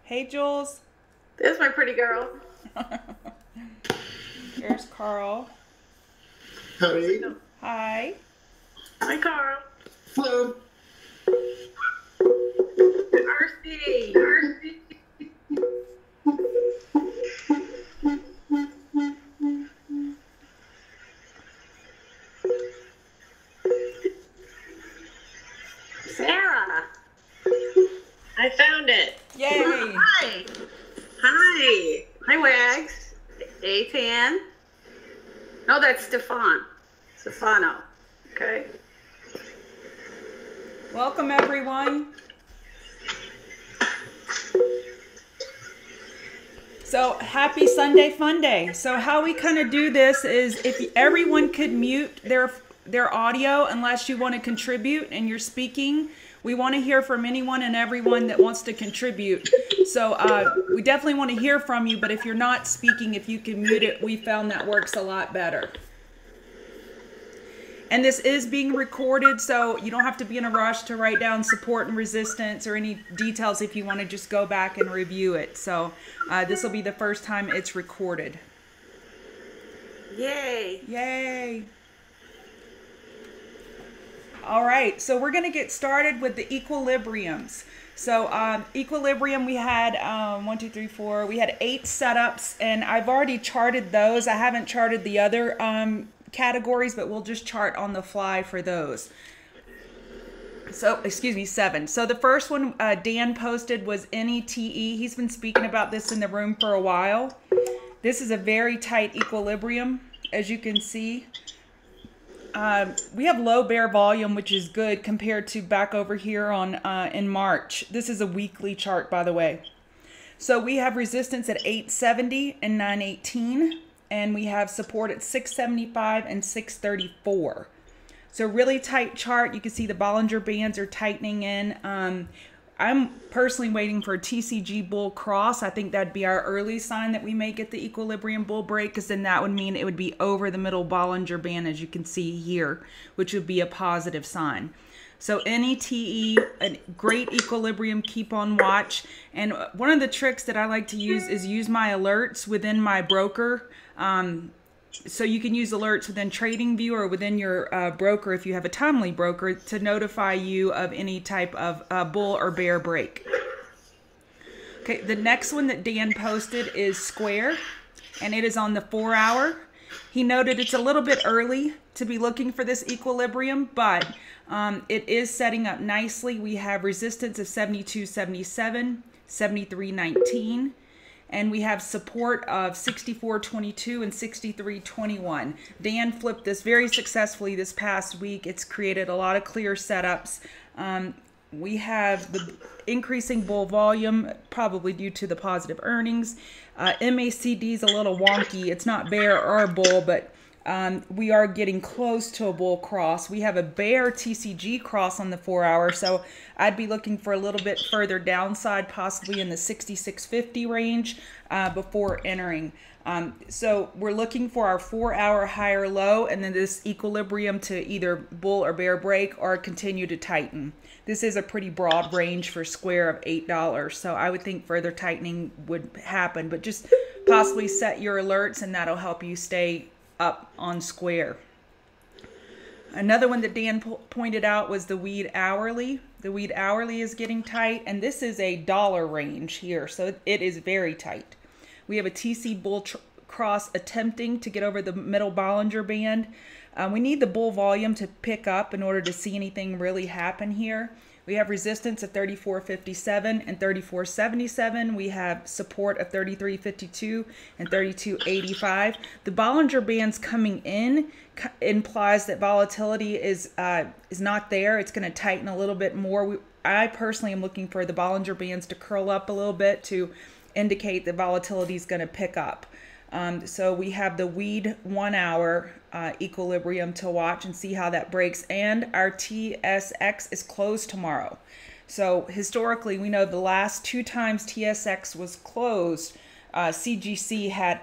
Hey, Jules. There's my pretty girl. There's Carl. Howdy. Hi. Hi, Carl. Hello. RC. Sarah. I found it. Yay. Hi. Hi. Hi, Wags. A10. No, that's Stefano. Okay. Welcome, everyone. So happy Sunday Funday. So how we kind of do this is if everyone could mute their audio unless you want to contribute and you're speaking. We want to hear from anyone and everyone that wants to contribute. So we definitely want to hear from you, but if you're not speaking, if you can mute it, we found that works a lot better. And this is being recorded, so you don't have to be in a rush to write down support and resistance or any details if you want to just go back and review it. So this will be the first time it's recorded. Yay. Yay. All right, so we're going to get started with the equilibriums. So equilibrium, we had 1, 2, 3, 4. We had 8 setups, and I've already charted those. I haven't charted the other categories, but we'll just chart on the fly for those. So, excuse me, 7. So the first one Dan posted was NETE. He's been speaking about this in the room for a while. This is a very tight equilibrium, as you can see. We have low bear volume, which is good compared to back over here on in March. This is a weekly chart, by the way. So we have resistance at 870 and 918, and we have support at 675 and 634. So really tight chart. You can see the Bollinger Bands are tightening in. I'm personally waiting for a TCG bull cross. I think that'd be our early sign that we may get the equilibrium bull break, because then that would mean it would be over the middle Bollinger Band, as you can see here, which would be a positive sign. So NETE, a great equilibrium, keep on watch. And one of the tricks that I like to use is use my alerts within my broker. So you can use alerts within TradingView or within your broker if you have a timely broker to notify you of any type of bull or bear break. Okay, the next one that Dan posted is Square, and it is on the 4-hour. He noted it's a little bit early to be looking for this equilibrium, but it is setting up nicely. We have resistance of 72.77, 73.19. And we have support of 64.22 and 63.21. Dan flipped this very successfully this past week. It's created a lot of clear setups. We have the increasing bull volume, probably due to the positive earnings. MACD is a little wonky. It's not bear or bull, but we are getting close to a bull cross. We have a bear TCG cross on the 4-hour, so I'd be looking for a little bit further downside, possibly in the 66.50 range before entering. So we're looking for our 4-hour higher low, and then this equilibrium to either bull or bear break or continue to tighten. This is a pretty broad range for Square of $8, so I would think further tightening would happen, but just possibly set your alerts, and that'll help you stay up on Square. Another one that Dan pointed out was the Weed Hourly. The Weed Hourly is getting tight, and this is a dollar range here, so it is very tight. We have a TC bull cross attempting to get over the middle Bollinger Band. We need the bull volume to pick up in order to see anything really happen here. We have resistance of 34.57 and 34.77. We have support of 33.52 and 32.85. The Bollinger Bands coming in implies that volatility is not there. It's going to tighten a little bit more. I personally am looking for the Bollinger Bands to curl up a little bit to indicate that volatility is going to pick up. So we have the Weed 1-hour equilibrium to watch and see how that breaks, and our TSX is closed tomorrow. So historically, we know the last 2 times TSX was closed, CGC had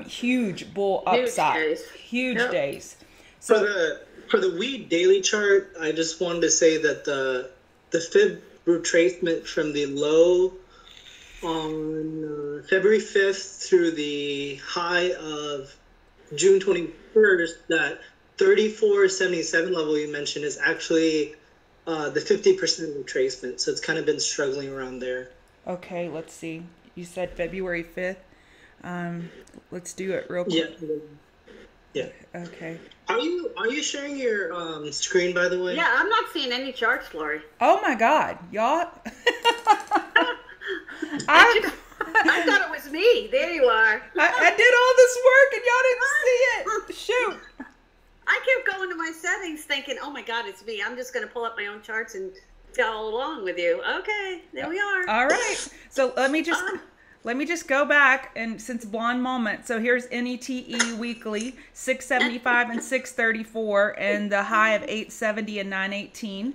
huge bull upside, huge days. So for the Weed daily chart, I just wanted to say that the fib retracement from the low on February 5th through the high of June 21st, that 3477 level you mentioned is actually the 50% retracement. So it's kind of been struggling around there. Okay, let's see. You said February 5th. Let's do it real quick. Yeah. Okay. Are you sharing your screen, by the way? Yeah, I'm not seeing any charts, Lori. Oh my God, y'all. I thought it was me. There you are. I did all this work and y'all didn't see it. Shoot. I kept going to my settings thinking, oh my God, it's me. I'm just going to pull up my own charts and follow along with you. Okay, there we are. All right. So let me just go back, and since blonde moment. So here's NETE weekly, 675 and 634, and the high of 870 and 918.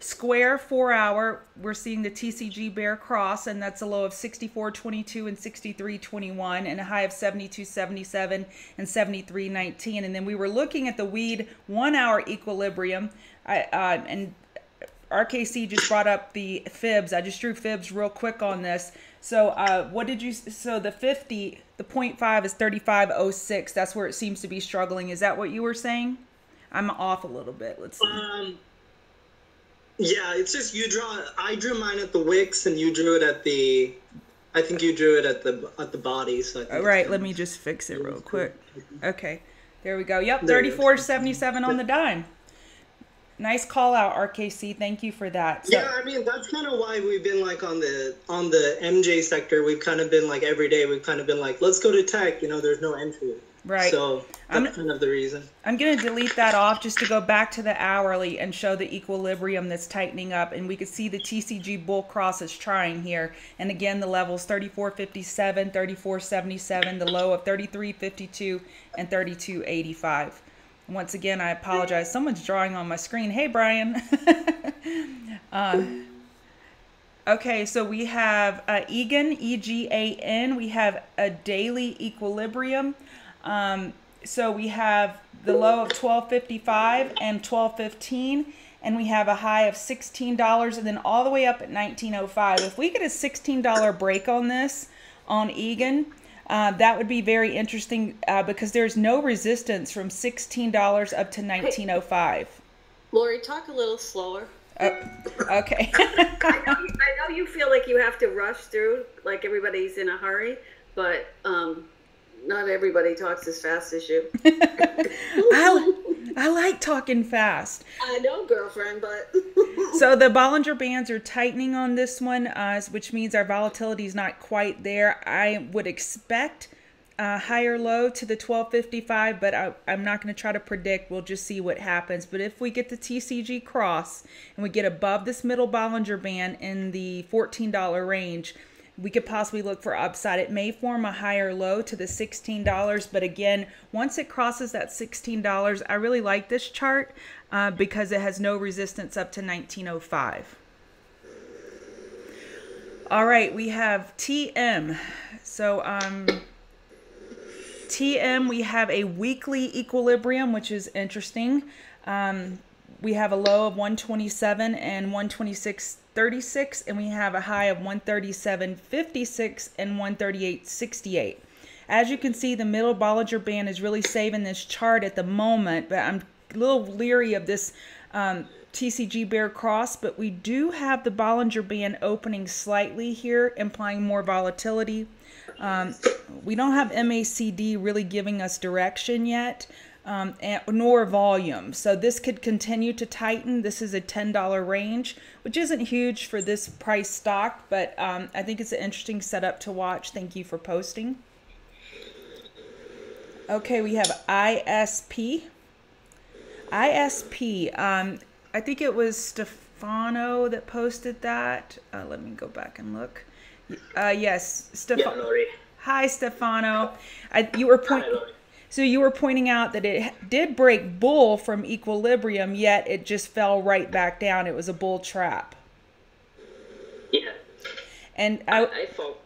Square 4 hour, we're seeing the TCG bear cross, and that's a low of 64.22 and 63.21, and a high of 72.77 and 73.19. And then we were looking at the weed 1 hour equilibrium, and RKC just brought up the fibs. I just drew fibs real quick on this. So what did you, so the 50, the 0.5 is 35.06. That's where it seems to be struggling. Is that what you were saying? I'm off a little bit. Let's see. Yeah, it's just I drew mine at the wicks and you drew it at the, I think you drew it at the body. So all right, let me just fix it real quick. Okay, there we go. Yep, 34.77 on the dime. Nice call out, RKC. Thank you for that. So, yeah, I mean, that's kind of why we've been like on the MJ sector. We've kind of been like every day. We've kind of been like, let's go to tech. There's no entry. Right. So that's kind of the reason. I'm going to delete that off just to go back to the hourly and show the equilibrium that's tightening up. And we can see the TCG bull cross is trying here. And again, the levels 34.57, 34.77, the low of 33.52 and 32.85. Once again, I apologize. Someone's drawing on my screen. Hey, Brian. Okay, so we have EGAN, EGAN. We have a daily equilibrium. So we have the low of $12.55 and $12.15, and we have a high of $16 and then all the way up at $19.05. If we get a $16 break on this, on EGAN, that would be very interesting because there's no resistance from $16 up to $19.05. Lori, talk a little slower. Okay. I know you feel like you have to rush through, like everybody's in a hurry, but not everybody talks as fast as you. I like talking fast. I know, girlfriend, but... So the Bollinger Bands are tightening on this one, which means our volatility is not quite there. I would expect a higher low to the 12.55, but I'm not going to try to predict. We'll just see what happens. But if we get the TCG cross and we get above this middle Bollinger Band in the $14 range, we could possibly look for upside. It may form a higher low to the $16, but again, once it crosses that $16, I really like this chart because it has no resistance up to $19.05. All right, we have TM. So TM, we have a weekly equilibrium, which is interesting. We have a low of 127 and 126.36, and we have a high of 137.56 and 138.68. As you can see, the middle Bollinger Band is really saving this chart at the moment, but I'm a little leery of this TCG bear cross, but we do have the Bollinger Band opening slightly here, implying more volatility. We don't have MACD really giving us direction yet. Nor volume. So this could continue to tighten. This is a $10 range, which isn't huge for this price stock, but I think it's an interesting setup to watch. Thank you for posting. Okay, we have ISP. ISP, I think it was Stefano that posted that. Let me go back and look. Yes, Stefano. Yeah, Hi, Stefano. You were pointing... So you were pointing out that it did break bull from equilibrium, yet it just fell right back down. It was a bull trap. Yeah. And I thought...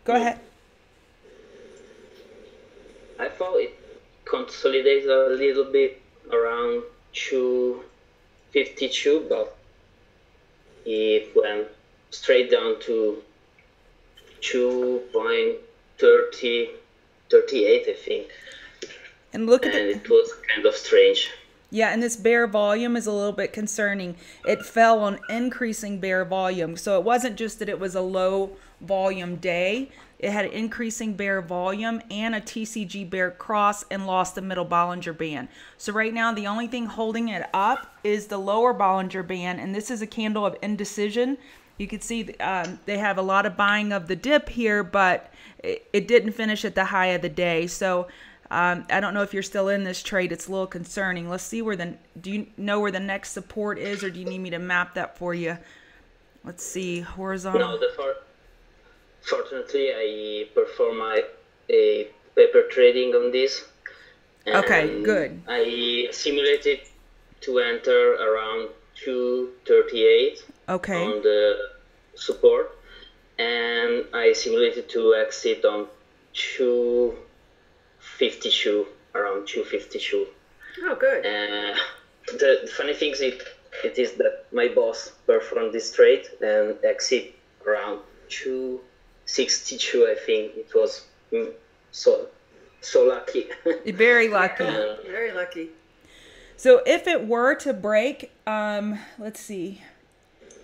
Go ahead. I thought it consolidates a little bit around 252, but it went straight down to 2.38, I think. And look at it was kind of strange. Yeah, and this bear volume is a little bit concerning. It fell on increasing bear volume. So it wasn't just that it was a low volume day. It had increasing bear volume and a TCG bear cross and lost the middle Bollinger Band. So right now, the only thing holding it up is the lower Bollinger Band, and this is a candle of indecision. You can see they have a lot of buying of the dip here, but it didn't finish at the high of the day. So I don't know if you're still in this trade. It's a little concerning. Let's see do you know where the next support is, or do you need me to map that for you? Let's see, horizontal. No, fortunately, I perform a paper trading on this. Okay, good. I simulated to enter around 238 on the support, and I simulated to exit on 252, around 252. Oh, good. The funny thing is it is that my boss performed this trade and exit around 262. I think it was so lucky. Very lucky. Very lucky. So if it were to break, let's see,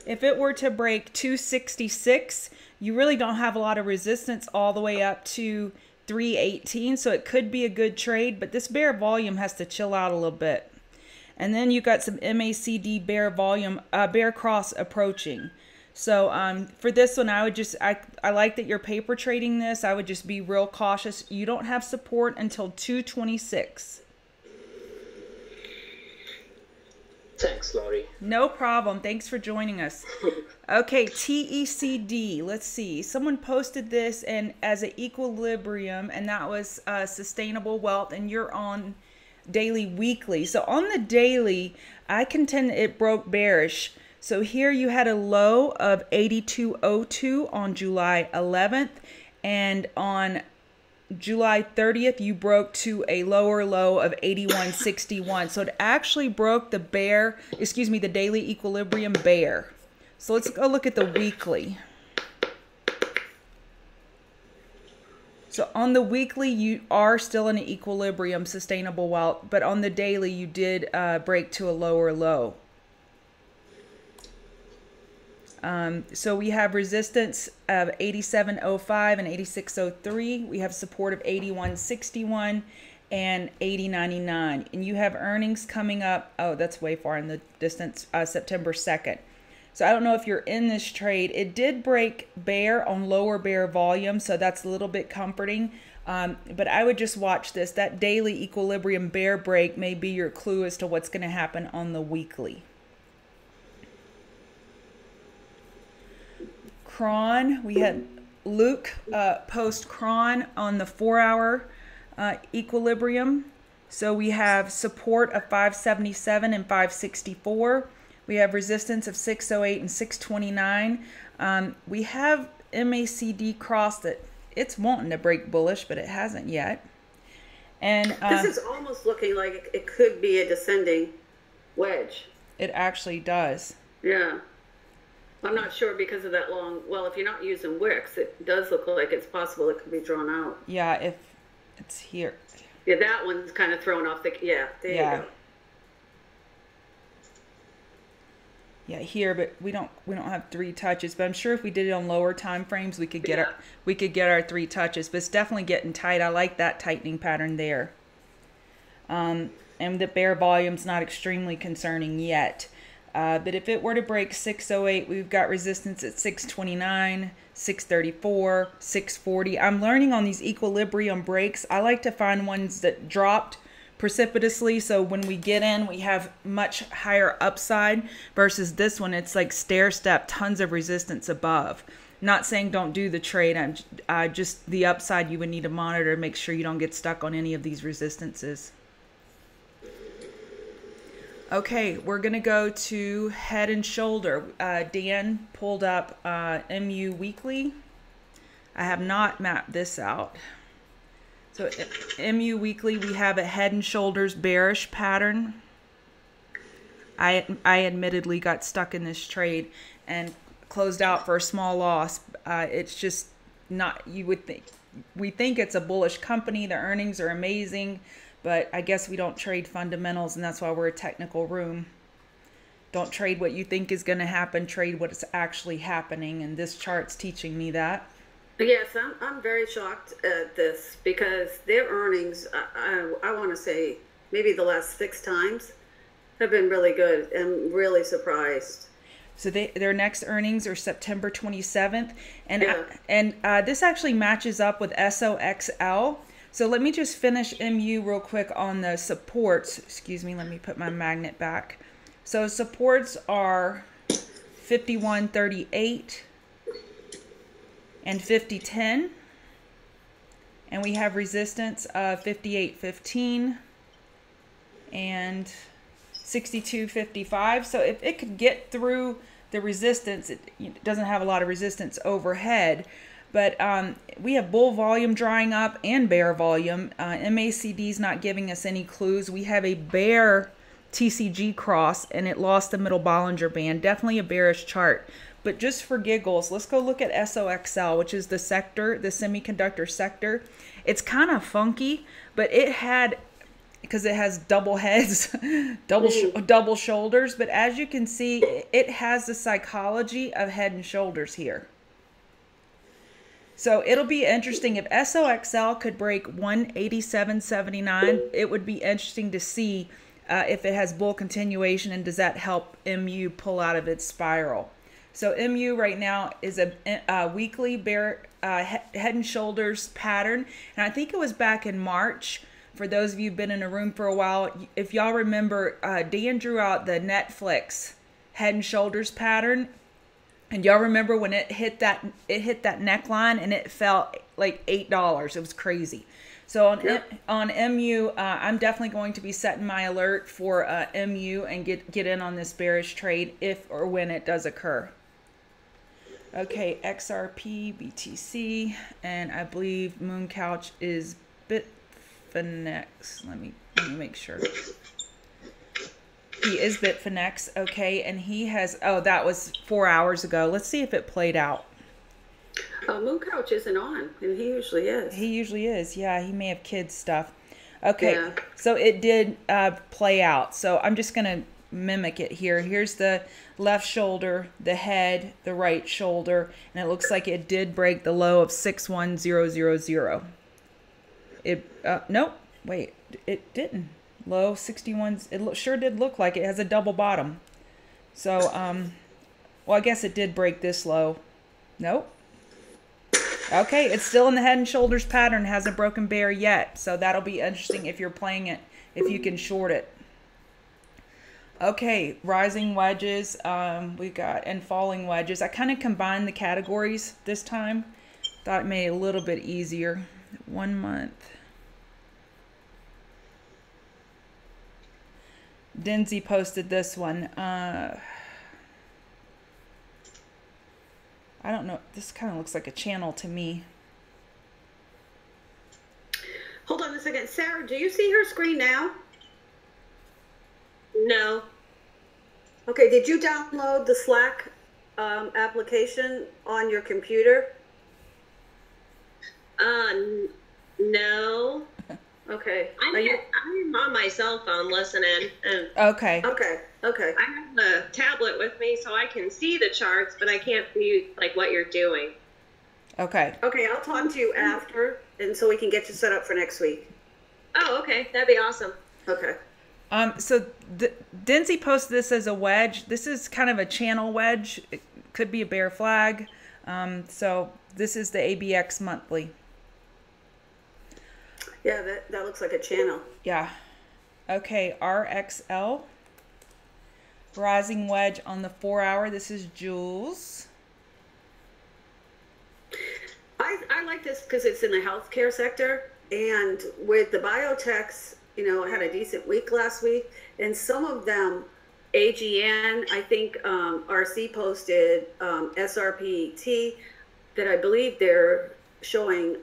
if it were to break 266, you really don't have a lot of resistance all the way up to 318, so it could be a good trade, but this bear volume has to chill out a little bit. And then you got some MACD bear volume, bear cross approaching. So for this one, I like that you're paper trading this. I would just be real cautious. You don't have support until 226. Thanks, Laurie. No problem. Thanks for joining us. Okay, TECD. Let's see. Someone posted this and as an equilibrium, and that was sustainable wealth, and you're on daily weekly. So on the daily, I contend it broke bearish. So here you had a low of 82.02 on July 11th, and on July 30th, you broke to a lower low of 81.61. So it actually broke the the daily equilibrium bear. So let's go look at the weekly. So on the weekly, you are still in an equilibrium, sustainable wealth, but on the daily, you did break to a lower low. So we have resistance of 87.05 and 86.03. We have support of 81.61 and 80.99. And you have earnings coming up. Oh, that's way far in the distance, September 2nd. So I don't know if you're in this trade. It did break bear on lower bear volume, so that's a little bit comforting. But I would just watch this. That daily equilibrium bear break may be your clue as to what's going to happen on the weekly. Cron, we had Luke post Cron on the 4-hour equilibrium. So we have support of 577 and 564. We have resistance of 608 and 629. We have MACD cross that it's wanting to break bullish, but it hasn't yet. And this is almost looking like it could be a descending wedge. It actually does. Yeah. I'm not sure because of that long. Well, if you're not using wicks, it does look like it's possible it could be drawn out. Yeah, if it's here. Yeah, that one's kind of thrown off the. Yeah, there you go. Yeah, here, but we don't have 3 touches. But I'm sure if we did it on lower time frames, we could get our 3 touches. But it's definitely getting tight. I like that tightening pattern there. And the bear volume's not extremely concerning yet. But if it were to break 608, we've got resistance at 629, 634, 640. I'm learning on these equilibrium breaks. I like to find ones that dropped precipitously, so when we get in, we have much higher upside versus this one. It's like stair step, tons of resistance above. Not saying don't do the trade. I'm just the upside you would need to monitor to make sure you don't get stuck on any of these resistances. Okay, we're going to go to head and shoulder. Dan pulled up MU Weekly. I have not mapped this out. So MU Weekly, we have a head and shoulders bearish pattern. I admittedly got stuck in this trade and closed out for a small loss. It's just not, you would think, we think it's a bullish company. The earnings are amazing, but I guess we don't trade fundamentals, and that's why we're a technical room. Don't trade what you think is going to happen, trade what is actually happening, and this chart's teaching me that. Yes, I'm very shocked at this because their earnings, I want to say maybe the last 6 times, have been really good. I'm really surprised. So their next earnings are September 27th. And Yeah. this actually matches up with SOXL. So let me just finish MU real quick on the supports. Excuse me, let me put my magnet back. So supports are 51.38 and 50.10. And we have resistance of 58.15 and 62.55. So if it could get through the resistance, it doesn't have a lot of resistance overhead, but we have bull volume drying up and bear volume. MACD is not giving us any clues. We have a bear TCG cross, and it lost the middle Bollinger Band. Definitely a bearish chart. But just for giggles, let's go look at SOXL, which is the sector, the semiconductor sector. It's kind of funky, but it had, because it has double heads, double shoulders. But as you can see, it has the psychology of head and shoulders here. So it'll be interesting if SOXL could break 187.79. It would be interesting to see if it has bull continuation, and does that help MU pull out of its spiral. So MU right now is a weekly bear head and shoulders pattern, and I think it was back in March. For those of you who've been in a room for a while, if y'all remember, Dan drew out the Netflix head and shoulders pattern, and y'all remember when it hit that neckline and it fell like $8. It was crazy. So on MU, I'm definitely going to be setting my alert for MU and get in on this bearish trade if or when it does occur. Okay, XRP, BTC, and I believe Mooncouch is Bitfinex. Let me make sure. He is Bitfinex, okay, and he has, oh, that was 4 hours ago. Let's see if it played out. Mooncouch isn't on, and he usually is. He usually is, yeah. He may have kids stuff. Okay, Yeah. So it did play out. So I'm just going to mimic it here. Here's the left shoulder, the head, the right shoulder, and it looks like it did break the low of 61000. Nope, wait, it didn't. Low 61, it sure did look like it has a double bottom. So, well, I guess it did break this low. Nope. Okay, it's still in the head and shoulders pattern, hasn't broken bear yet. So that'll be interesting if you're playing it, if you can short it. Okay, rising wedges, we got, and falling wedges. I kind of combined the categories this time. Thought it made it a little bit easier. 1 month. Denzi posted this one. I don't know. This kind of looks like a channel to me. Hold on a second. Sarah, do you see her screen now? No. Okay, did you download the Slack application on your computer? No. Okay. I'm on my cell phone listening, and Okay. Okay. I have the tablet with me so I can see the charts, but I can't see like what you're doing. Okay. Okay, I'll talk to you after, and so we can get you set up for next week. Oh, okay, that'd be awesome. Okay. So Denzi posted this as a wedge. This is kind of a channel wedge. It could be a bear flag. So this is the ABX monthly. Yeah, that looks like a channel. Yeah. Okay, RXL. Rising wedge on the 4 hour. This is Jules. I like this because it's in the healthcare sector, and with the biotechs, it had a decent week last week, and some of them, AGN, I think RC posted SRPT, that I believe they're showing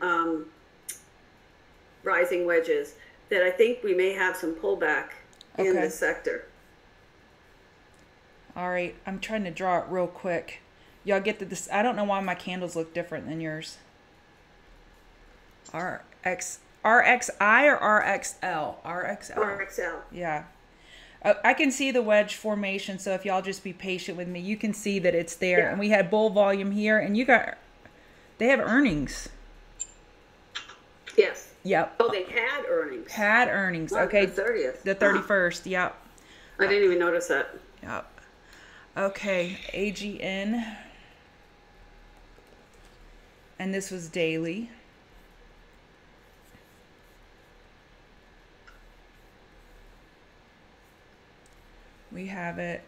rising wedges, that I think we may have some pullback in the sector. All right, I'm trying to draw it real quick. Y'all get this. I don't know why my candles look different than yours. RXI or RXL? RXL. RXL. Yeah. I can see the wedge formation, so if y'all just be patient with me, you can see that it's there. Yeah. And we had bull volume here, and they have earnings. Yes. Yep. Oh, they had earnings. Had earnings. On Okay. the 30th. The 31st. Yep. I didn't even notice that. Yep. Okay. AGN. And this was daily. We have it.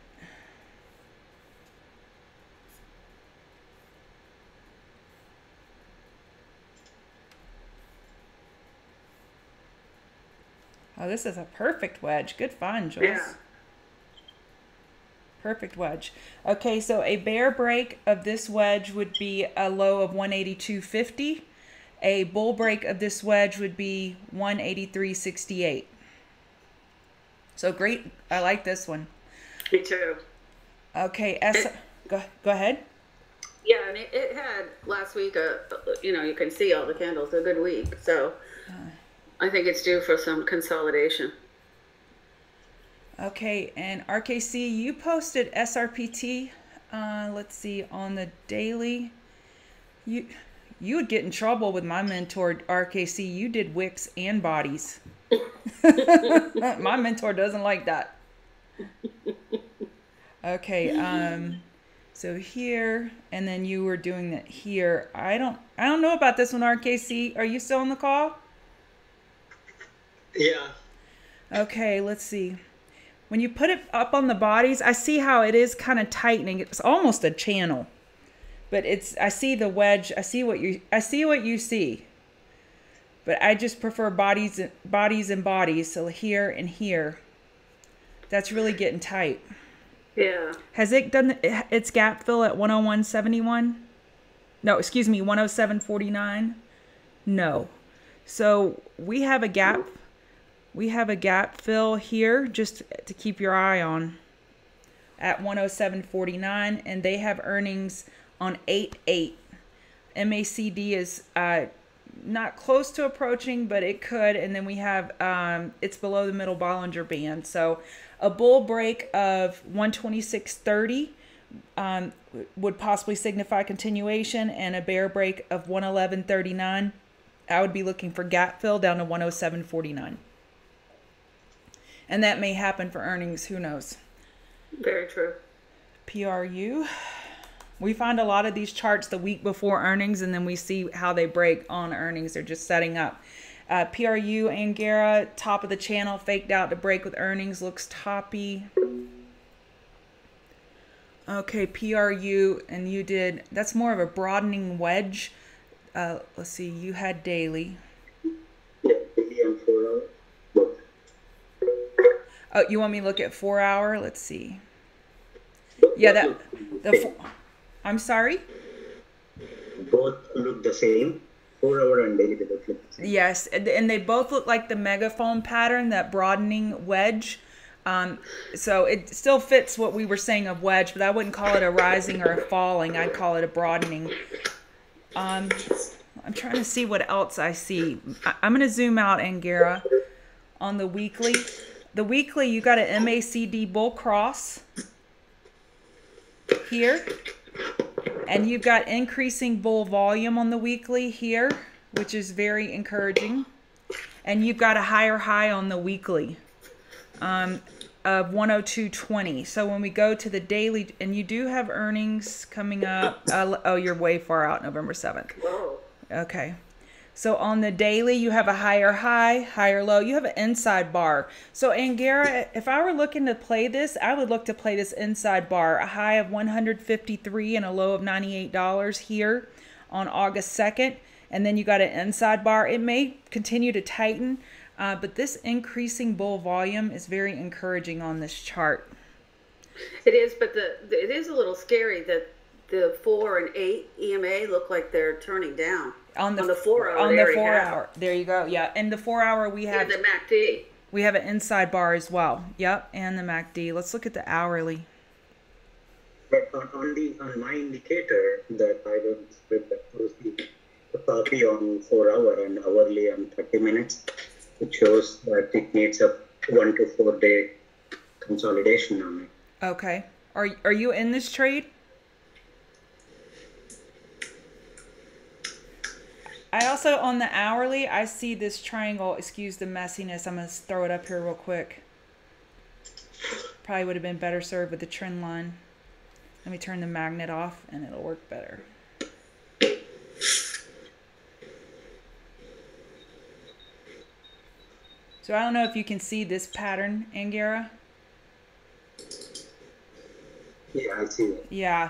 Oh, this is a perfect wedge. Good find, Jules. Yeah. Perfect wedge. Okay, so a bear break of this wedge would be a low of 182.50. A bull break of this wedge would be 183.68. So great. I like this one. Me too. Okay, go ahead. Yeah, and it had last week, you can see all the candles, a good week. So I think it's due for some consolidation. Okay, and RKC, you posted SRPT, let's see, on the daily. You would get in trouble with my mentor, RKC. You did wicks and bodies. My mentor doesn't like that. Okay, so here, and then you were doing that here. I don't know about this one, RKC. Are you still on the call? Yeah. Okay, let's see. When you put it up on the bodies, I see how it is kind of tightening. It's almost a channel. But I see the wedge. I see what you see. But I just prefer bodies and bodies. So here and here. That's really getting tight. Yeah. Has it done its gap fill at 101.71? No, excuse me, 107.49? No. So we have a gap. We have a gap fill here just to keep your eye on at 107.49, and they have earnings on 8/8. MACD is not close to approaching, but it could. And then we have it's below the middle Bollinger Band. So a bull break of 126.30 would possibly signify continuation, and a bear break of 111.39. I would be looking for gap fill down to 107.49. And that may happen for earnings. Who knows? Very true. PRU. We find a lot of these charts the week before earnings, and then we see how they break on earnings. They're just setting up. PRU, Angara, top of the channel, faked out to break with earnings. Looks toppy. Okay, PRU, and you did, that's more of a broadening wedge. Let's see, you had daily. Yeah, daily and 4 hour. Both. Oh, you want me to look at 4 hour? Let's see. Yeah, I'm sorry? Both look the same. 4 hour and daily, they both look the same. Yes, and they both look like the megaphone pattern, that broadening wedge. So it still fits what we were saying of wedge, but I wouldn't call it a rising or a falling. I'd call it a broadening. I'm trying to see what else I see. I'm going to zoom out, Angara, on the weekly. The weekly, you got an MACD bull cross here. And you've got increasing bull volume on the weekly here, which is very encouraging. And you've got a higher high on the weekly of 102.20. So when we go to the daily, and you do have earnings coming up. Oh, you're way far out, November 7th. Whoa. Okay. So on the daily, you have a higher high, higher low. You have an inside bar. So Angara, if I were looking to play this, I would look to play this inside bar. A high of $153 and a low of $98 here on August 2nd. And then you got an inside bar. It may continue to tighten, but this increasing bull volume is very encouraging on this chart. It is, but it is a little scary that the 4 and 8 EMA look like they're turning down. On the 4 hour. On the 4 hour. There you go. Yeah. In the 4 hour, we have the MACD. We have an inside bar as well. Yep. And the MACD. Let's look at the hourly. But on my indicator that I don't with that closely, the copy on 4 hour and hourly on 30 minutes. It shows that it needs a 1 to 4 day consolidation on it. Okay. Are you in this trade? I also, on the hourly, I see this triangle. Excuse the messiness. I'm going to throw it up here real quick. Probably would have been better served with the trend line. Let me turn the magnet off and it'll work better. So I don't know if you can see this pattern, Angara. Yeah, I see it. Yeah.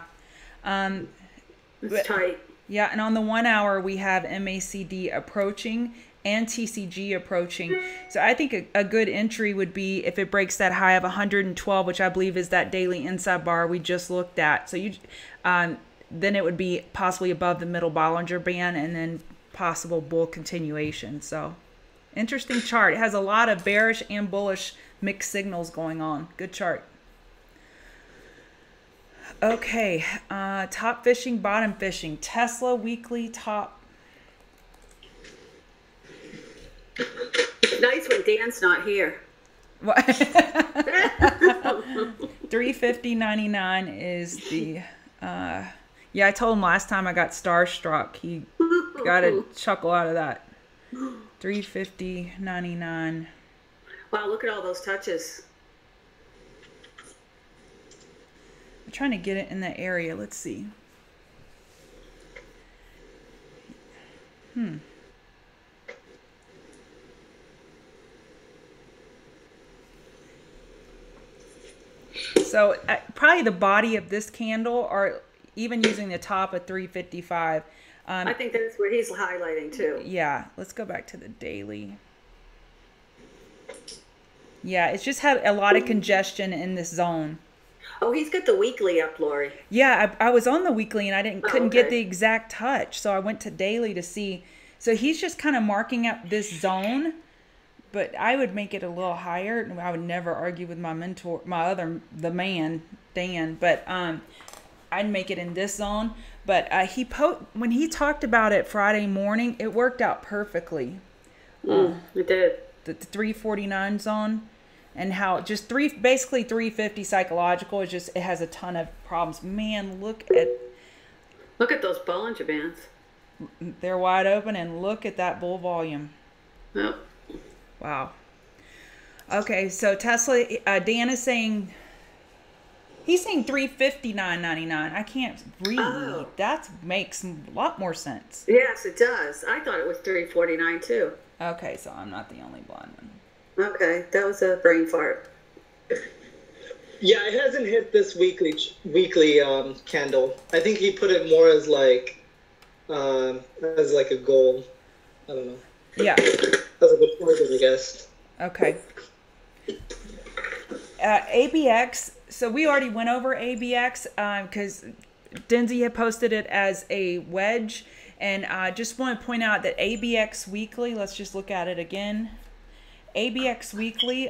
It's tight. Yeah, and on the 1 hour, we have MACD approaching and TCG approaching. So I think a good entry would be if it breaks that high of 112, which I believe is that daily inside bar we just looked at. So then it would be possibly above the middle Bollinger Band and then possible bull continuation. So interesting chart. It has a lot of bearish and bullish mixed signals going on. Good chart. Okay, top fishing, bottom fishing. Tesla weekly top. It's nice when Dan's not here. 350.99 is the yeah, I told him last time I got starstruck. He got a chuckle out of that. 350.99. Wow, look at all those touches. I'm trying to get it in the area. Let's see. So probably the body of this candle, or even using the top of 355. I think that's where he's highlighting too. Yeah, let's go back to the daily. Yeah, it's just had a lot of congestion in this zone. Oh, he's got the weekly up, Lori. Yeah, I was on the weekly and I couldn't get the exact touch, so I went to daily to see. So he's just kind of marking up this zone, but I would make it a little higher. I would never argue with my mentor, the man, Dan, but I'd make it in this zone. But when he talked about it Friday morning, it worked out perfectly. It did. The 349 zone. And how just basically 350 psychological is just, it has a ton of problems. Man, look at those Bollinger Bands. They're wide open, and look at that bull volume. Yep. Wow. Okay, so Tesla, Dan is saying, he's saying 359.99. I can't read. Oh. That makes a lot more sense. Yes, it does. I thought it was 349 too. Okay, so I'm not the only blind one. Okay, that was a brain fart. Yeah, it hasn't hit this weekly candle. I think he put it more as like a goal. I don't know. Yeah. As a good target, I guess. Okay. ABX. So we already went over ABX because Denzi had posted it as a wedge, and I just want to point out that ABX weekly. Let's just look at it again. ABX weekly,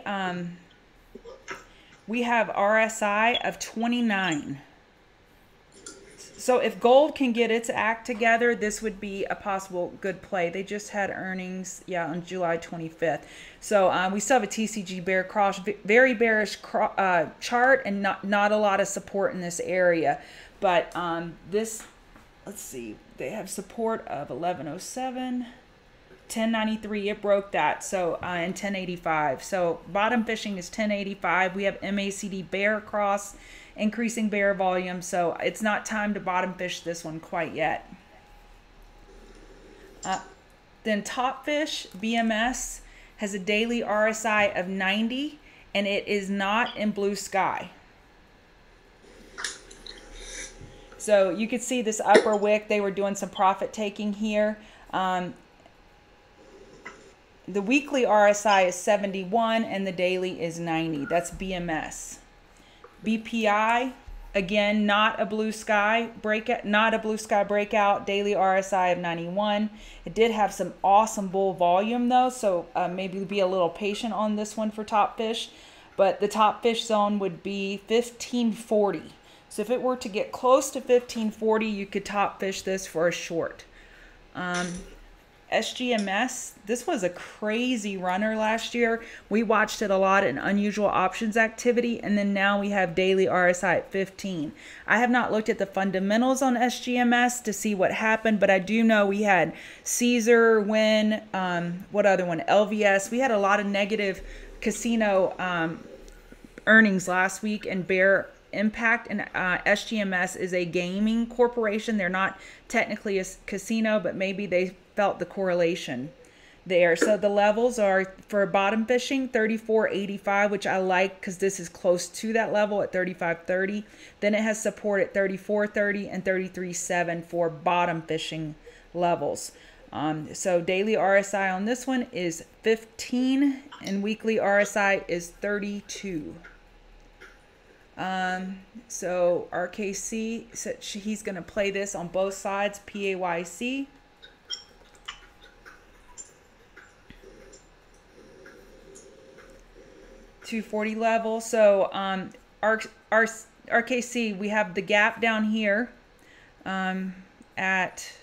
we have RSI of 29. So if gold can get its act together, this would be a possible good play. They just had earnings, on July 25th. So we still have a TCG bear cross, very bearish chart, and not a lot of support in this area. But let's see, they have support of 1107. 1093, it broke that, so in 1085. So bottom fishing is 1085. We have MACD bear cross, increasing bear volume, so it's not time to bottom fish this one quite yet. Then top fish BMS has a daily RSI of 90, and it is not in blue sky. So you could see this upper wick, they were doing some profit taking here. The weekly RSI is 71 and the daily is 90. That's BMS. BPI, again, not a blue sky breakout, daily RSI of 91. It did have some awesome bull volume though, so maybe be a little patient on this one for top fish. But the top fish zone would be 1540. So if it were to get close to 1540, you could top fish this for a short. SGMS, this was a crazy runner last year. We watched it a lot in unusual options activity, and then now we have daily RSI at 15. I have not looked at the fundamentals on SGMS to see what happened, but I do know we had Caesar, Win, what other one? LVS. We had a lot of negative casino earnings last week and bear impact. And SGMS is a gaming corporation. They're not technically a casino, but maybe they felt the correlation there. So the levels are for bottom fishing 34.85, which I like because this is close to that level at 35.30. Then it has support at 34.30 and 33.7 for bottom fishing levels. So daily RSI on this one is 15 and weekly RSI is 32. So RKC said he's going to play this on both sides, PAYC. $240 level. So RKC, we have the gap down here at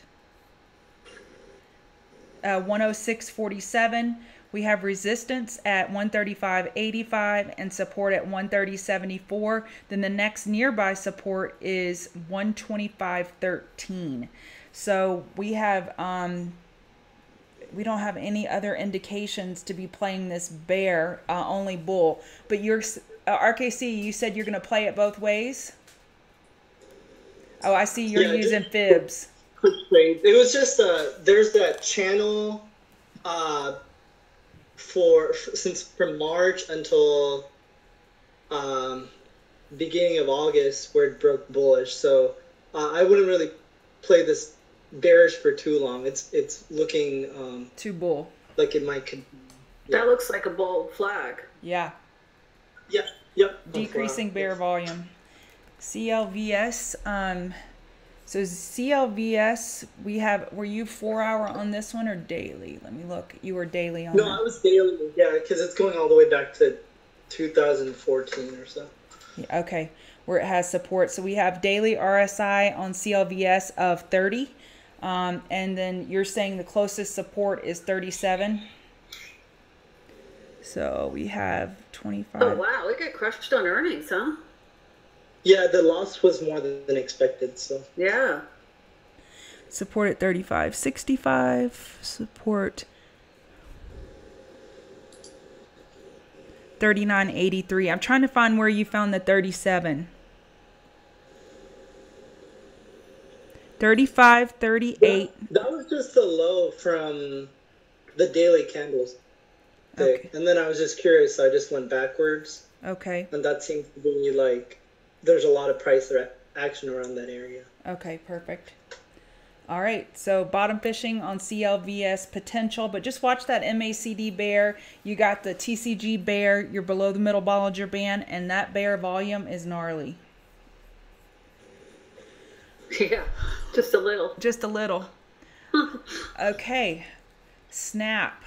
106.47. We have resistance at 135.85 and support at 130.74. Then the next nearby support is 125.13. So we have we don't have any other indications to be playing this bear, only bull. But you're RKC, you said you're going to play it both ways? Oh, I see you're using fibs. Quick trade. It was just there's that channel since from March until beginning of August where it broke bullish. So I wouldn't really play this bearish for too long. It's looking too bull. Like it might. That looks like a bull flag. Yeah. Yep. Decreasing bear volume. CLVS. So CLVS, were you 4 hour on this one or daily? Let me look. You were daily on No, that. I was daily. Yeah, because it's going all the way back to 2014 or so. Yeah, okay, where it has support. So we have daily RSI on CLVS of 30. And then you're saying the closest support is 37. So we have 25. Oh, wow. We got crushed on earnings, huh? Yeah, the loss was more than expected. So yeah. Support at 35.65. Support 39.83. I'm trying to find where you found the 37. 35.38. That was just the low from the daily candles. Okay. And then I was just curious, so I just went backwards. Okay. And that seems to be like, there's a lot of price action around that area. Okay, perfect. All right, so bottom fishing on CLVS potential, but just watch that MACD bear. You got the TCG bear, you're below the middle Bollinger Band, and that bear volume is gnarly. Yeah, just a little. Just a little. Okay, Snap.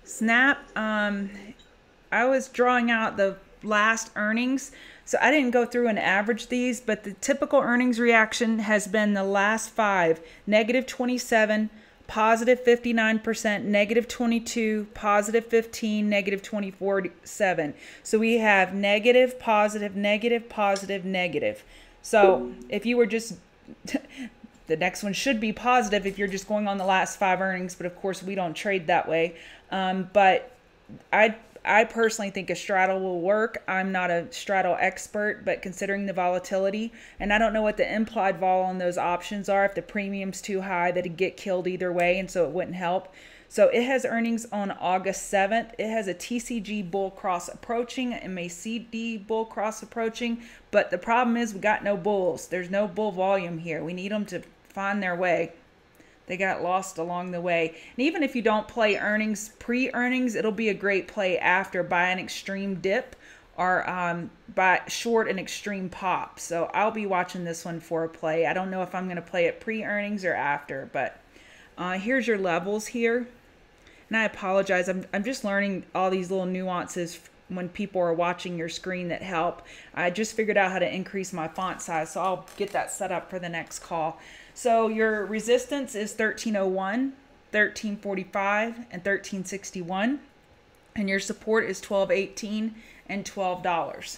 Snap, I was drawing out the last earnings, so I didn't go through and average these, but the typical earnings reaction has been the last 5, negative 27, positive 59%, negative 22, positive 15, negative 24.7. So we have negative, positive, negative, positive, negative. So if you were just... the next one should be positive if you're just going on the last 5 earnings, but of course we don't trade that way. But I personally think a straddle will work. I'm not a straddle expert, but considering the volatility, and I don't know what the implied vol on those options are, if the premium's too high, that'd get killed either way, and so it wouldn't help. So it has earnings on August 7th. It has a TCG bull cross approaching, a MACD bull cross approaching, but the problem is we got no bulls. There's no bull volume here. We need them to find their way. They got lost along the way. And even if you don't play earnings, pre-earnings, it'll be a great play after. Buy an extreme dip or buy short an extreme pop. So I'll be watching this one for a play. I don't know if I'm going to play it pre-earnings or after, but here's your levels here. And I apologize. I'm just learning all these little nuances when people are watching your screen that help. I just figured out how to increase my font size, so I'll get that set up for the next call. So your resistance is 1301, 1345, and 1361. And your support is $12.18 and $12.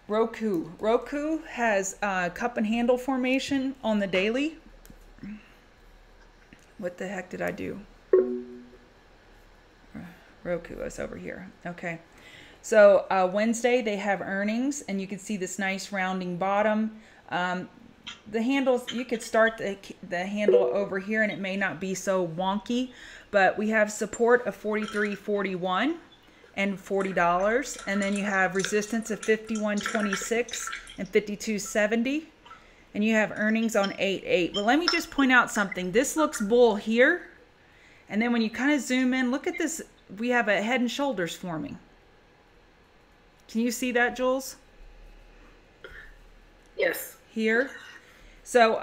Roku. Roku has cup and handle formation on the daily. What the heck did I do? Roku is over here. Okay. So Wednesday they have earnings, and you can see this nice rounding bottom. The handles, you could start the handle over here and it may not be so wonky, but we have support of $43.41 and $40, and then you have resistance of $51.26 and $52.70, and you have earnings on 8/8. But let me just point out something. This looks bull here, and then when you kind of zoom in, look at this. We have a head and shoulders forming. Can you see that, Jules? Yes. Here. So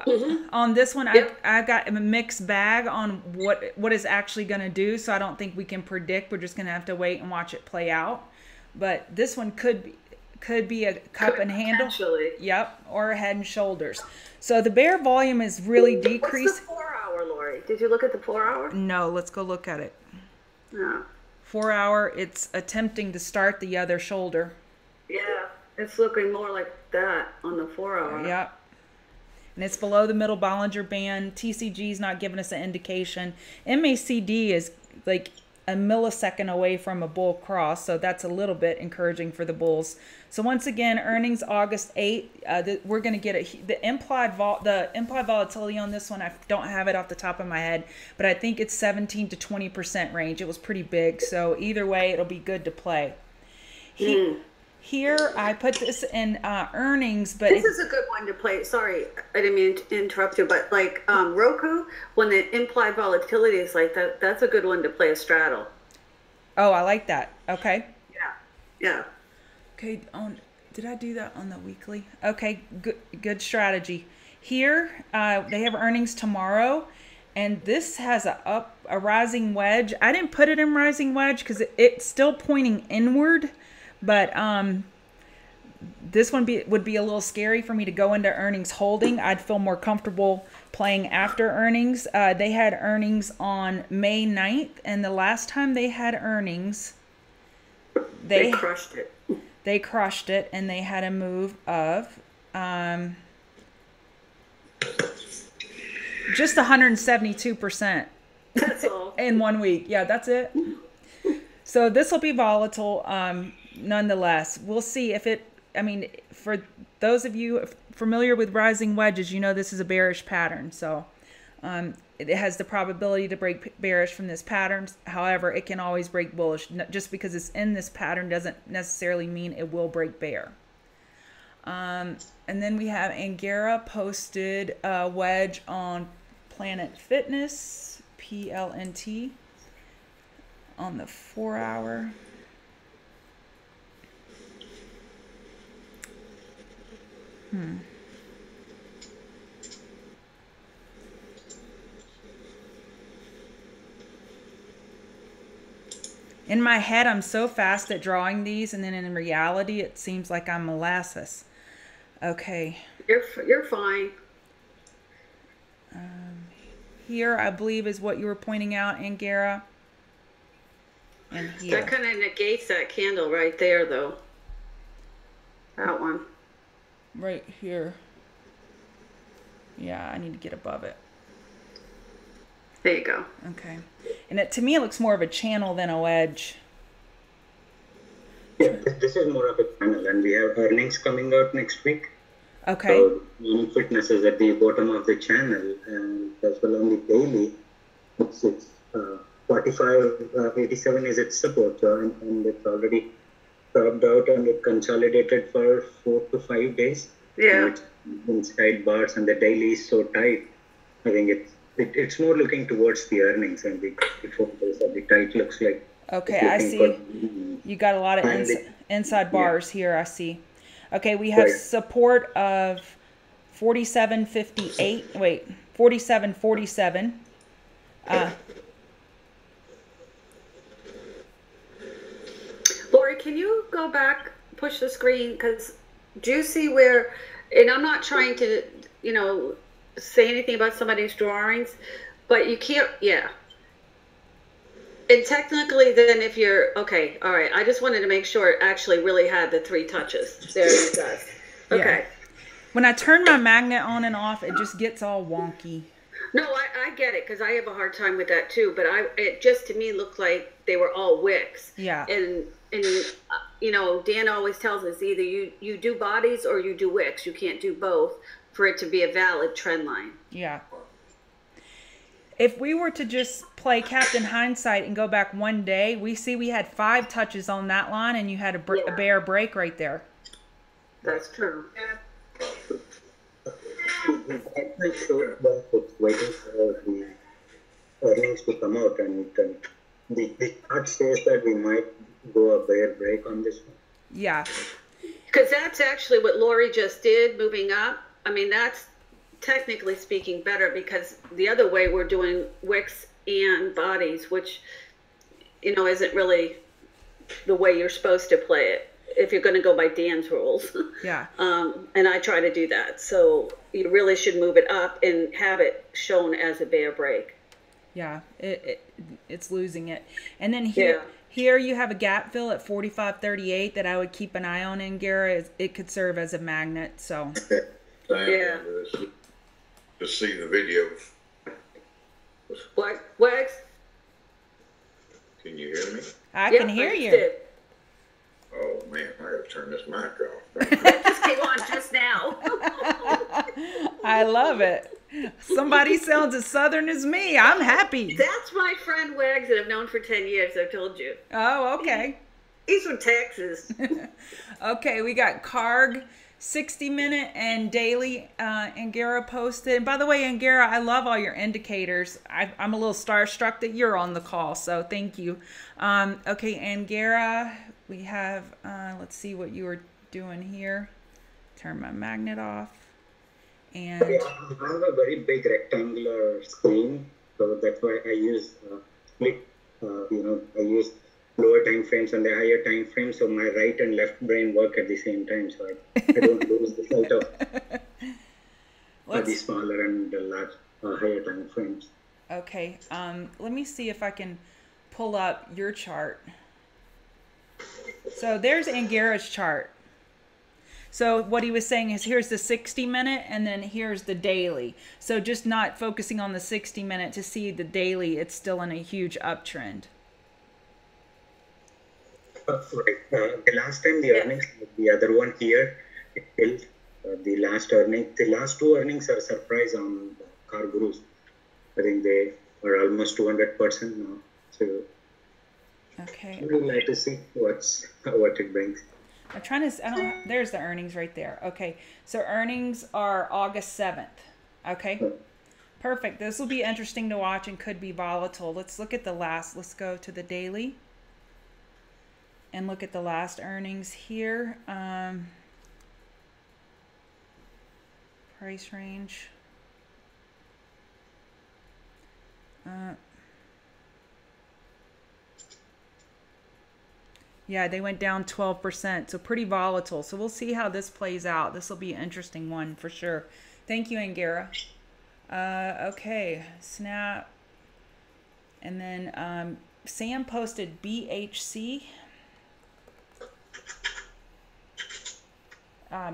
on this one, Yep. I got a mixed bag on what is actually going to do. So I don't think we can predict. We're just going to have to wait and watch it play out. But this one could be a cup and handle. Potentially. Yep, or a head and shoulders. So the bear volume is really decreased. What's the 4 hour, Lori? Did you look at the 4 hour? No, let's go look at it. No. 4 hour, it's attempting to start the other shoulder. Yeah, it's looking more like that on the 4 hour. Yep. And it's below the middle Bollinger Band. TCG is not giving us an indication. MACD is like a millisecond away from a bull cross, so that's a little bit encouraging for the bulls. So once again, earnings August 8th. We're going to get the implied volatility on this one. I don't have it off the top of my head, but I think it's 17 to 20% range. It was pretty big, so either way, it'll be good to play. Here, I put this in earnings, but this is a good one to play. Sorry, I didn't mean to interrupt you, but like Roku, when the implied volatility is like that, that's a good one to play a straddle. Oh, I like that. Okay. Yeah. Okay. Did I do that on the weekly? Okay. Good strategy. Here, they have earnings tomorrow, and this has a rising wedge. I didn't put it in rising wedge because it's still pointing inward. But this one would be a little scary for me to go into earnings holding. I'd feel more comfortable playing after earnings. They had earnings on May 9th, and the last time they had earnings, they crushed it. They crushed it, and they had a move of just 172%. That's all. In 1 week. Yeah, that's it. So this will be volatile. Nonetheless, we'll see if for those of you familiar with rising wedges, you know this is a bearish pattern. So it has the probability to break bearish from this pattern. However, it can always break bullish. Just because it's in this pattern doesn't necessarily mean it will break bear. And then we have Angara posted a wedge on Planet Fitness, PLNT, on the 4 hour. In my head, I'm so fast at drawing these, and then in reality, it seems like I'm molasses. Okay. You're fine. Here, I believe, is what you were pointing out, Angara. And here. That kind of negates that candle right there, though. That one. Right here. Yeah, I need to get above it. There you go. Okay. And to me, it looks more of a channel than a wedge. Yeah, this is more of a channel, and we have earnings coming out next week. Okay. So Fitness is at the bottom of the channel, and as well on the daily, it's 45.87 is its support, and it's already topped out, and it consolidated for 4 to 5 days. Yeah. It's inside bars, and the daily is so tight. I think it's more looking towards the earnings, and the focus of the tight looks like. Okay, I see. You got a lot of inside bars here, I see. Okay, we have support of 47.58. Wait, 47.47. you go back, push the screen? Because do you see where, and I'm not trying to, say anything about somebody's drawings, but you can't, yeah. And technically, then if you're, okay, all right, I just wanted to make sure it actually really had the 3 touches. There it does. Okay. Yeah. When I turn my magnet on and off, it just gets all wonky. No, I get it, because I have a hard time with that too, but it just to me looked like they were all wicks. Yeah. And Dan always tells us either you do bodies or you do wicks. You can't do both for it to be a valid trend line. Yeah. If we were to just play Captain Hindsight and go back one day, we see we had 5 touches on that line, and you had a bare break right there. That's true. I showed that it's waiting for the earnings to come out, and the chart says that we might go a bear break on this one. Yeah. Because that's actually what Lori just did, moving up. I mean, that's technically speaking better, because the other way we're doing wicks and bodies, which, isn't really the way you're supposed to play it if you're going to go by Dan's rules. Yeah. And I try to do that. So you really should move it up and have it shown as a bear break. Yeah, it's losing it. And then here you have a gap fill at 45.38 that I would keep an eye on in, Gara. It could serve as a magnet. So yeah. To see the video. What? Wags? Can you hear me? I can hear you. Did. Oh man, I gotta turn this mic off. That just came on just now. I love it. Somebody sounds as Southern as me. I'm happy. That's my friend Wags that I've known for 10 years, I've told you. Oh, okay. He's from Texas. Okay, we got Carg 60-minute and daily Angara posted. And by the way, Angara, I love all your indicators. I'm a little starstruck that you're on the call, so thank you. Okay, Angara, we have, let's see what you were doing here. Turn my magnet off. And I have a very big rectangular screen, so that's why I use split. I use lower time frames and the higher time frames, so my right and left brain work at the same time, so I don't lose the sight of the smaller and the large higher time frames. Okay, let me see if I can pull up your chart. So there's Angara's chart. So what he was saying is here's the 60-minute and then here's the daily. So just not focusing on the 60-minute to see the daily, it's still in a huge uptrend. Right. The last time the earnings, the other one here, it killed the last earning. The last 2 earnings are a surprise on car gurus. I think they are almost 200% now. So okay, we'd like to see what it brings. I'm trying to, there's the earnings right there. Okay, so earnings are August 7th. Okay, perfect. This will be interesting to watch and could be volatile. Let's look at the last, let's go to the daily and look at the last earnings here. Price range. Yeah, they went down 12%, so pretty volatile. So we'll see how this plays out. This will be an interesting one for sure. Thank you, Angara. Okay, Snap. And then Sam posted BHC.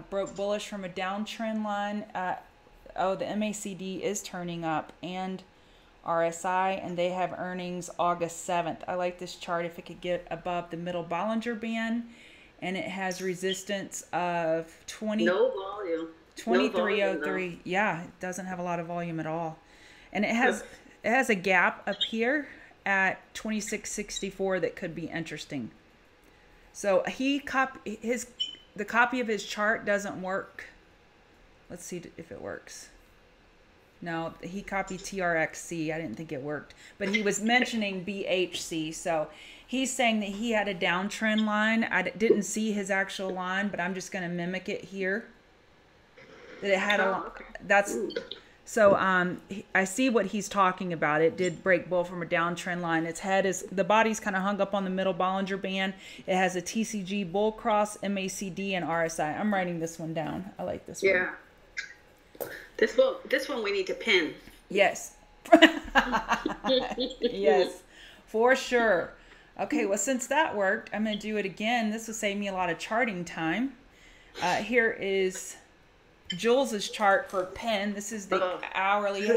Broke bullish from a downtrend line. The MACD is turning up, and RSI, and they have earnings August 7th. I like this chart if it could get above the middle Bollinger Band, and it has resistance of 20. No volume. 2303. Yeah, it doesn't have a lot of volume at all, and it has a gap up here at 2664 that could be interesting. So the copy of his chart doesn't work. Let's see if it works. No, he copied TRXC. I didn't think it worked. But he was mentioning BHC. So he's saying that he had a downtrend line. I didn't see his actual line, but I'm just going to mimic it here. That it had So I see what he's talking about. It did break bull from a downtrend line. Its head is, the body's kind of hung up on the middle Bollinger Band. It has a TCG bull cross, MACD, and RSI. I'm writing this one down. I like this one. Yeah. This one we need to pin. Yes. Yes, for sure. Okay, well, since that worked, I'm going to do it again. This will save me a lot of charting time. Here is Jules's chart for PEN. This is the hourly.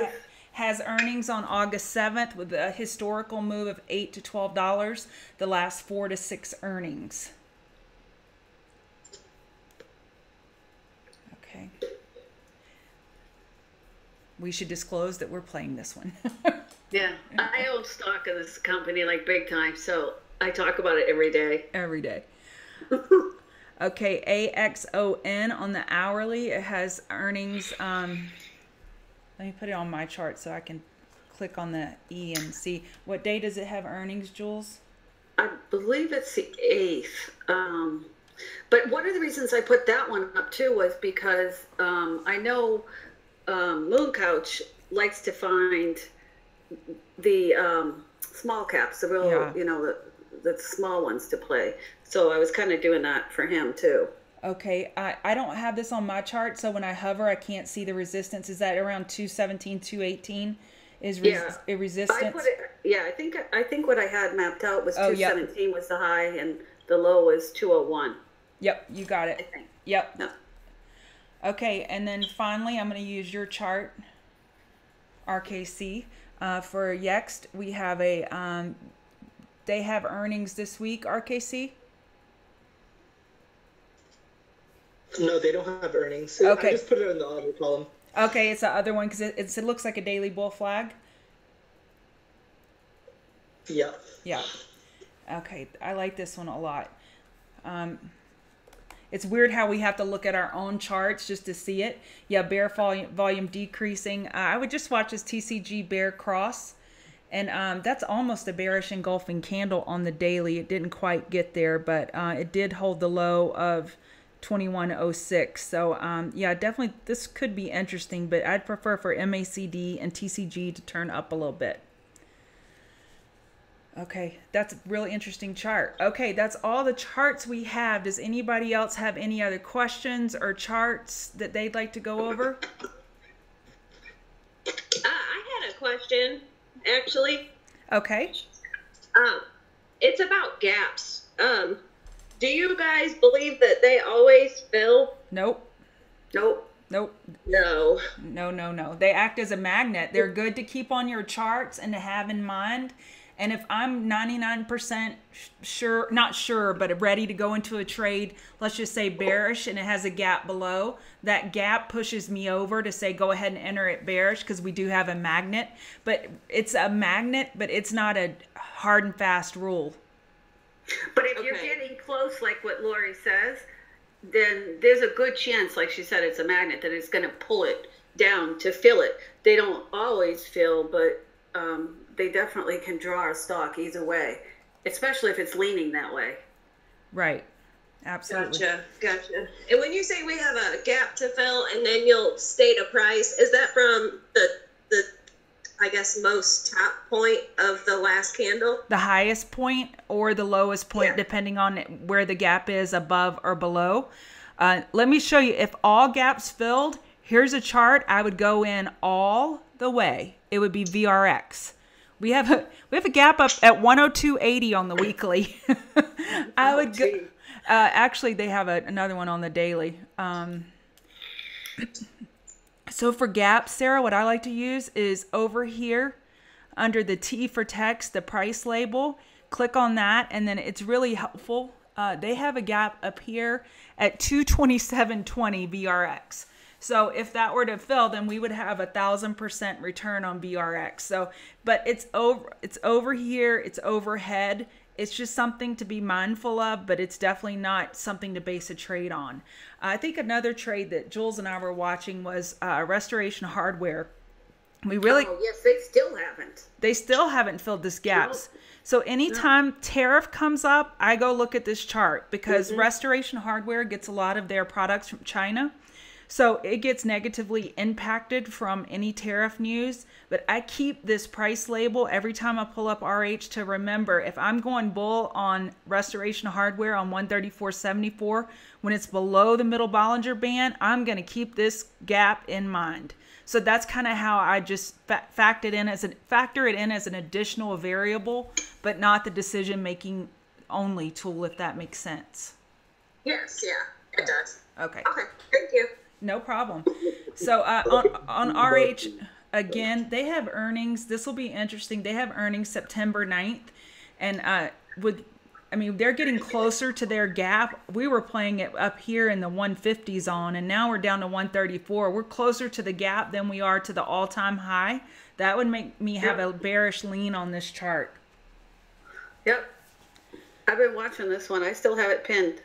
Has earnings on August 7th with a historical move of $8 to $12. The last 4 to 6 earnings. Okay. We should disclose that we're playing this one. Yeah, I own stock in this company like big time, so I talk about it every day. Every day. Okay, AXON on the hourly. It has earnings. Let me put it on my chart so I can click on the E and see. What day does it have earnings, Jules? I believe it's the 8th. But one of the reasons I put that one up too was because I know Moon Couch likes to find the small caps, the real, the small ones to play. So I was kind of doing that for him too. Okay, I don't have this on my chart, so when I hover, I can't see the resistance. Is that around 217, 218? Is a resistance? I put it, I think what I had mapped out was 217 was the high and the low was 201. Yep, you got it. I think. Yep. No. Okay, and then finally, I'm going to use your chart, RKC. For Yext, we have they have earnings this week, RKC? No, they don't have earnings. Okay. I just put it in the other column. Okay, it's the other one because it looks like a daily bull flag. Yeah. Yeah. Okay, I like this one a lot. It's weird how we have to look at our own charts just to see it. Yeah, bear volume decreasing. I would just watch this TCG bear cross. And that's almost a bearish engulfing candle on the daily. It didn't quite get there, but it did hold the low of 2106. So yeah, definitely this could be interesting, but I'd prefer for MACD and TCG to turn up a little bit. Okay, that's a really interesting chart. Okay, that's all the charts we have. Does anybody else have any other questions or charts that they'd like to go over? I had a question, actually. Okay. It's about gaps. Do you guys believe that they always fill? Nope. Nope. Nope. No. No. They act as a magnet. They're good to keep on your charts and to have in mind. And if I'm 99% sure, not sure, but ready to go into a trade, let's just say bearish, and it has a gap below, that gap pushes me over to say go ahead and enter it bearish because we do have a magnet. But it's a magnet, but it's not a hard and fast rule. But if you're getting close, like what Lori says, then there's a good chance, like she said, it's a magnet, that it's going to pull it down to fill it. They don't always fill, but they definitely can draw a stock either way, especially if it's leaning that way. Right. Absolutely. Gotcha. And when you say we have a gap to fill and then you'll state a price, is that from the I guess most top point of the last candle? The highest point or the lowest point, depending on where the gap is above or below. Let me show you. If all gaps filled, here's a chart. I would go in all the way. It would be VRX. We have a gap up at 102.80 on the weekly. I would go. Actually, they have another one on the daily. So for gaps, Sarah, what I like to use is over here under the T for text, the price label. Click on that, and then it's really helpful. They have a gap up here at 227.20 VRX. So if that were to fill, then we would have 1,000% return on BRX. So, but it's over here, it's overhead. It's just something to be mindful of, but it's definitely not something to base a trade on. I think another trade that Jules and I were watching was Restoration Hardware. Yes, they still haven't. They still haven't filled this gaps. So anytime tariff comes up, I go look at this chart because Restoration Hardware gets a lot of their products from China. So it gets negatively impacted from any tariff news, but I keep this price label every time I pull up RH to remember if I'm going bull on Restoration Hardware on 134.74, when it's below the middle Bollinger Band, I'm going to keep this gap in mind. So that's kind of how I just factor it in as an additional variable, but not the decision-making only tool, if that makes sense. Yes, yeah, it does. Okay. Okay, thank you. No problem. So on RH, again, they have earnings. This will be interesting. They have earnings September 9th. And they're getting closer to their gap. We were playing it up here in the 150s and now we're down to 134. We're closer to the gap than we are to the all-time high. That would make me have a bearish lean on this chart. Yep. I've been watching this one. I still have it pinned.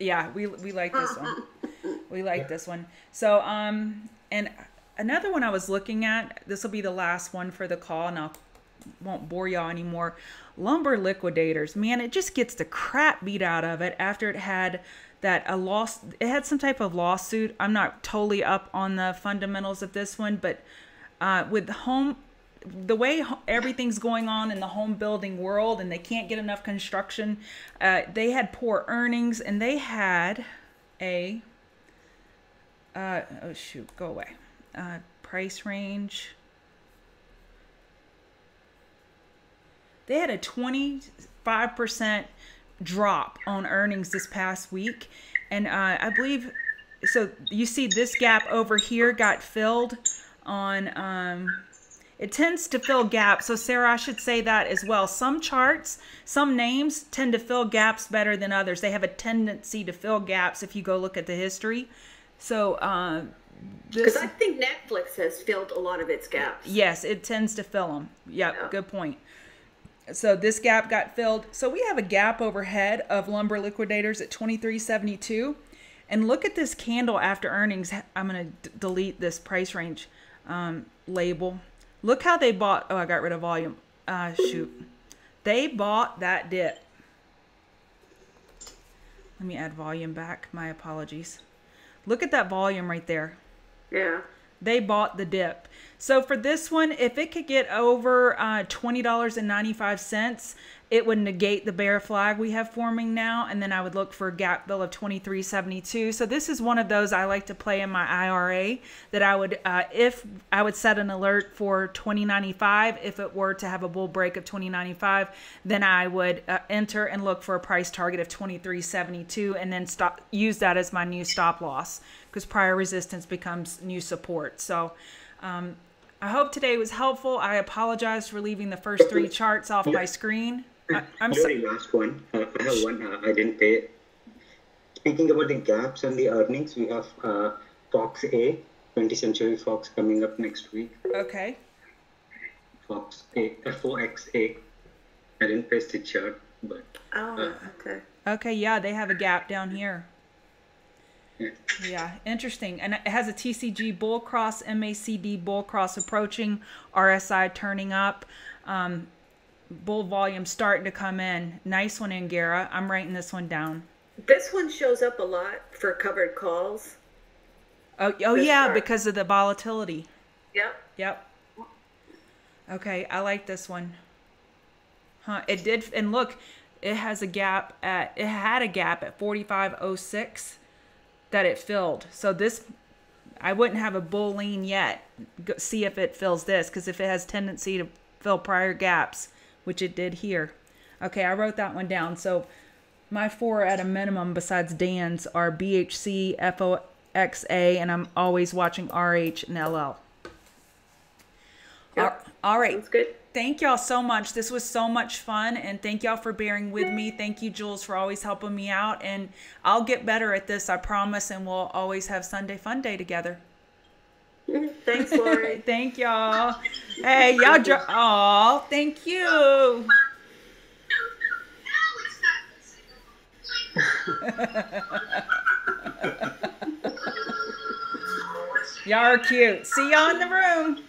Yeah, we like this one. We like this one. So, and another one I was looking at, this will be the last one for the call, and I won't bore y'all anymore. Lumber Liquidators. Man, it just gets the crap beat out of it after it had it had some type of lawsuit. I'm not totally up on the fundamentals of this one, but with the way everything's going on in the home building world and they can't get enough construction, they had poor earnings and they had a go away, price range. They had a 25% drop on earnings this past week, and I believe, so you see this gap over here got filled on it tends to fill gaps. So Sarah, I should say that as well. Some charts, some names tend to fill gaps better than others. They have a tendency to fill gaps if you go look at the history. So because I think Netflix has filled a lot of its gaps. Yes, it tends to fill them. Yep, yeah. Good point. So this gap got filled. So we have a gap overhead of Lumber Liquidators at 23.72. And look at this candle after earnings. I'm going to delete this price range label. Look how they bought, I got rid of volume. Shoot. They bought that dip. Let me add volume back. My apologies. Look at that volume right there. Yeah. They bought the dip. So for this one, if it could get over $20.95, it would negate the bear flag we have forming now. And then I would look for a gap fill of 23.72. So this is one of those I like to play in my IRA that I would, if I would set an alert for 20.95, if it were to have a bull break of 20.95, then I would enter and look for a price target of 23.72 and then use that as my new stop loss, because prior resistance becomes new support. So I hope today was helpful. I apologize for leaving the first three charts off my screen. I'm sorry. Last one. I have one. I didn't pay. Speaking about the gaps and the earnings, we have Fox A, 20th Century Fox coming up next week. Okay. Fox A, FOXA. I didn't paste the chart, but. Okay. Okay, yeah, they have a gap down here. Yeah. Yeah, interesting. And it has a TCG bull cross, MACD bull cross approaching, RSI turning up, bull volume starting to come in. Nice one, Angara. I'm writing this one down. This one shows up a lot for covered calls. Oh yeah, because of the volatility. Yep. Okay, I like this one. It did, and look, it had a gap at 45.06. that it filled. So this, I wouldn't have a bull lean yet. See if it fills this, because if it has tendency to fill prior gaps, which it did here. Okay, I wrote that one down. So my four at a minimum besides Dan's are BHC, FOXA, and I'm always watching RH and LL. Yep. All right. That's good. Thank y'all so much. This was so much fun, and thank y'all for bearing with me. Thank you, Jules, for always helping me out, and I'll get better at this, I promise, and we'll always have Sunday Fun Day together. Thanks, Lori. Thank y'all. Hey, y'all. Aw, thank you. Y'all are cute. See y'all in the room.